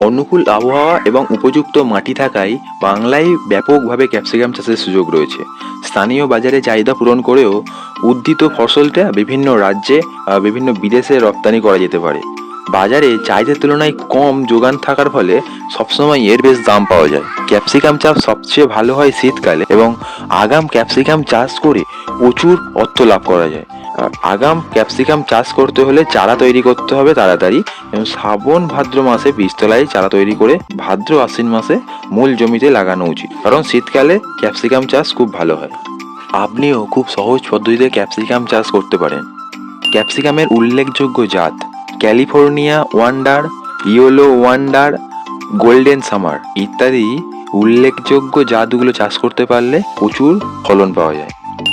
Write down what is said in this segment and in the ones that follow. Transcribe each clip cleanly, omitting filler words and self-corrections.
অনুকূল আবহাওয়া এবং উপযুক্ত মাটি থাকায় বাংলায় ব্যাপকভাবে ক্যাপসিকাম চাষের সুযোগ রয়েছে। স্থানীয় বাজারে চাহিদা পূরণ করেও উদ্ভিদ ফসলটা বিভিন্ন রাজ্যে বিভিন্ন বিদেশে রপ্তানি করা যেতে পারে। বাজারে চাহিদার তুলনায় কম যোগান থাকার ফলে সবসময় এর বেশ দাম পাওয়া যায়। ক্যাপসিকাম চাষ সবচেয়ে ভালো হয় শীতকালে এবং আগাম ক্যাপসিকাম চাষ করে প্রচুর অর্থ লাভ করা যায়। আগাম ক্যাপসিকাম চাষ করতে হলে চারা তৈরি করতে হবে তাড়াতাড়ি এবং শ্রাবণ ভাদ্র মাসে বীজতলায় চারা তৈরি করে ভাদ্র আশ্বিন মাসে মূল জমিতে লাগানো উচিত, কারণ শীতকালে ক্যাপসিকাম চাষ খুব ভালো হয়। আপনিও খুব সহজ পদ্ধতিতে ক্যাপসিকাম চাষ করতে পারেন। ক্যাপসিকামের উল্লেখযোগ্য জাত California wonder, yellow wonder, golden summer ইত্যাদি উল্লেখযোগ্য জাতগুলো চাষ করতে পারলে প্রচুর ফলন পাওয়া যায়।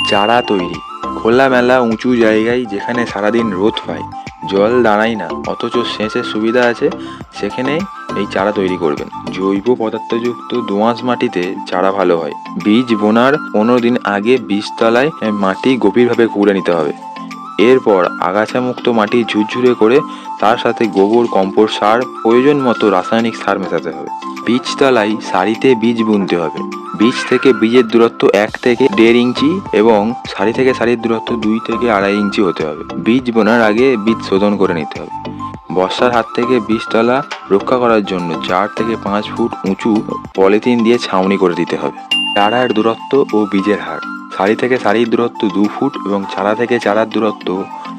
চারা তৈরি খোলামেলা উঁচু জায়গায় যেখানে সারাদিন রোদ পায়, জল দাঁড়ায় না, অথচ সেচের সুবিধা আছে, সেখানে এই চারা তৈরি করবেন। জৈব পদার্থযুক্ত দোআঁশ মাটিতে চারা ভালো হয়। বীজ বোনার 15 দিন আগে বীজতলায় মাটি গভীরভাবে খুঁড়ে নিতে হবে। এরপর আগাছামুক্ত মাটি ঝুরঝুরে করে তার সাথে গোবর, কম্পোস্ট সার, প্রয়োজন মতো রাসায়নিক সার মেশাতে হবে। বীজতলায় সারিতে বীজ বুনতে হবে। বীজ থেকে বীজের দূরত্ব 1 থেকে 1.5 ইঞ্চি এবং সারি থেকে সারির দূরত্ব 2 থেকে 2.5 ইঞ্চি হতে হবে। বীজ বোনার আগে বীজ শোধন করে নিতে হবে। বর্ষার হাত থেকে বীজতলা রক্ষা করার জন্য 4 থেকে 5 ফুট উঁচু পলিথিন দিয়ে ছাউনি করে দিতে হবে। চারার দূরত্ব ও বীজের হার সারি থেকে সারির দূরত্ব 2 ফুট এবং চারা থেকে চারার দূরত্ব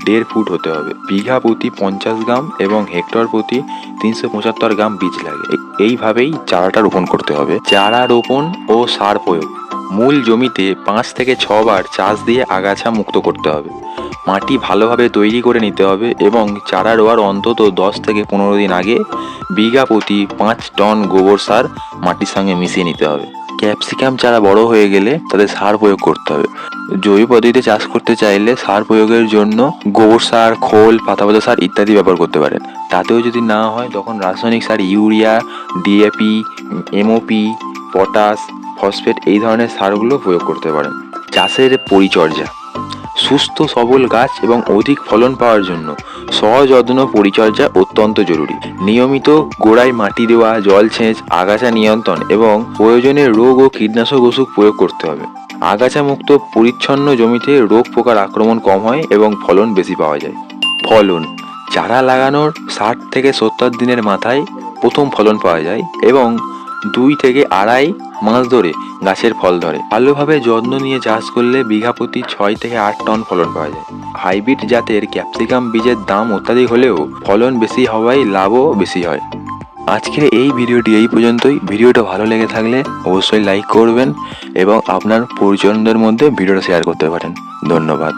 1.5 ফুট হতে হবে। বিঘা প্রতি 50 গ্রাম এবং হেক্টর প্রতি 375 গ্রাম বীজ লাগে। এইভাবেই চারাটা রোপণ করতে হবে। চারা রোপণ ও সার প্রয়োগ মূল জমিতে 5 থেকে 6 বার চাষ দিয়ে আগাছা মুক্ত করতে হবে। মাটি ভালোভাবে তৈরি করে নিতে হবে এবং চারা রোয়ার অন্তত 10 থেকে 15 দিন আগে বিঘা প্রতি 5 টন গোবর সার মাটির সঙ্গে মিশিয়ে নিতে হবে। ক্যাপসিকাম চারা বড় হয়ে গেলে তাদের সার প্রয়োগ করতে হবে। জৈব পদ্ধতিতে চাষ করতে চাইলে সার প্রয়োগের জন্য গোবর সার, খোল, পাতাপচা সার ইত্যাদি ব্যবহার করতে পারেন। তাতেও যদি না হয় তখন রাসায়নিক সার urea, DAP, MOP, potash, phosphate এই ধরনের সারগুলো প্রয়োগ করতে পারেন। চাষের পরিচর্যা সুস্থ সবল গাছ এবং অধিক ফলন পাওয়ার জন্য সযত্ন পরিচর্যা অত্যন্ত জরুরি। নিয়মিত গোড়ায় মাটি দেওয়া, জলসেচ, আগাছা নিয়ন্ত্রণ এবং প্রয়োজনে রোগ ও কীটনাশক ওষুধ প্রয়োগ করতে হবে। আগাছামুক্ত পরিচ্ছন্ন জমিতে রোগ পোকার আক্রমণ কম হয় এবং ফলন বেশি পাওয়া যায়। ফলন চারা লাগানোর 60 থেকে 70 দিনের মাথায় প্রথম ফলন পাওয়া যায় এবং 2 থেকে 2.5 মাস ধরে গাছের ফল ধরে। ভালোভাবে যত্ন নিয়ে চাষ করলে বিঘা প্রতি 6 থেকে 8 টন ফলন পাওয়া যায়। হাইব্রিড জাতের ক্যাপসিকাম বীজের দাম অত্যাধিক হলেও ফলন বেশি হওয়ায় লাভও বেশি হয়। আজকের এই ভিডিওটি এই পর্যন্তই। ভিডিওটা ভালো লেগে থাকলে অবশ্যই লাইক করবেন এবং আপনার পরিজনদের মধ্যে ভিডিওটা শেয়ার করতে পারেন। ধন্যবাদ।